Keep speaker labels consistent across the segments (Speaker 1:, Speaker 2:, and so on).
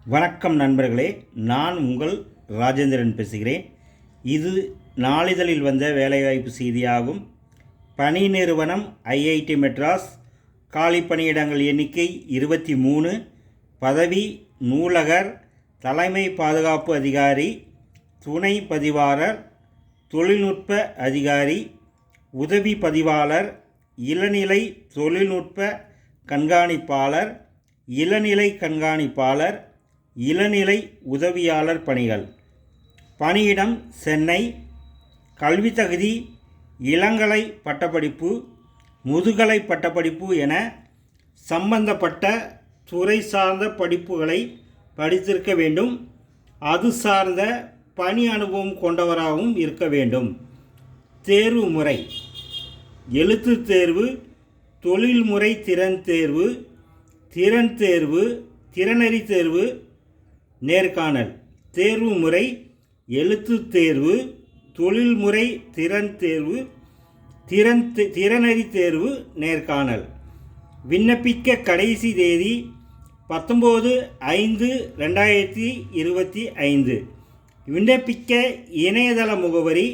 Speaker 1: வணக்கம் நண்பர்களே, நான் உங்கள் ராஜேந்திரன் பேசுகிறேன். இது நாளிதழில் வந்த வேலைவாய்ப்பு செய்தியாகும். பணி நிறுவனம் ஐஐடி மெட்ராஸ். காலி பணியிடங்கள் எண்ணிக்கை 23. பதவி நூலகர், தலைமை பாதுகாப்பு அதிகாரி, துணை பதிவாளர், தொழில்நுட்ப அதிகாரி, உதவி பதிவாளர், இளநிலை தொழில்நுட்ப கண்காணிப்பாளர், இளநிலை கண்காணிப்பாளர், இளநிலை உதவியாளர் பணிகள். பணியிடம் சென்னை. கல்வி தகுதி இளங்கலை பட்டப்படிப்பு, முதுகலை பட்டப்படிப்பு என சம்பந்தப்பட்ட துறை சார்ந்த படிப்புகளை படித்திருக்க வேண்டும். அது சார்ந்த பணி அனுபவம் கொண்டவராகவும் இருக்க வேண்டும். தேர்வு முறை: எழுத்து தேர்வு, தொழில்முறை திறன் தேர்வு, திறன் தேர்வு, திறனறி தேர்வு, நேர்காணல். தேர்வு முறை: எழுத்து தேர்வு, தொழில்முறை திறன் தேர்வு, திறனறி தேர்வு, நேர்காணல். விண்ணப்பிக்க கடைசி தேதி 19/5/2025. விண்ணப்பிக்க இணையதள முகவரி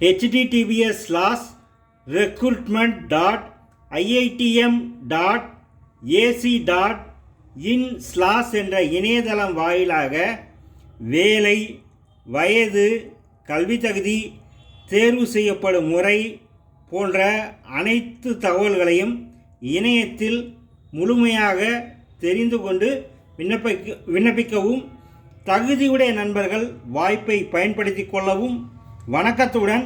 Speaker 1: https://recruitment.iitm.ac.in/ என்ற இணையதளம் வாயிலாக வேலை, வயது, கல்வி தகுதி, தேர்வு செய்யப்படும் முறை போன்ற அனைத்து தகவல்களையும் இணையத்தில் முழுமையாக தெரிந்து கொண்டு விண்ணப்பிக்கவும். தகுதியுடைய நண்பர்கள் வாய்ப்பை பயன்படுத்தி கொள்ளவும். வணக்கத்துடன்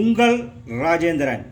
Speaker 1: உங்கள் ராஜேந்திரன்.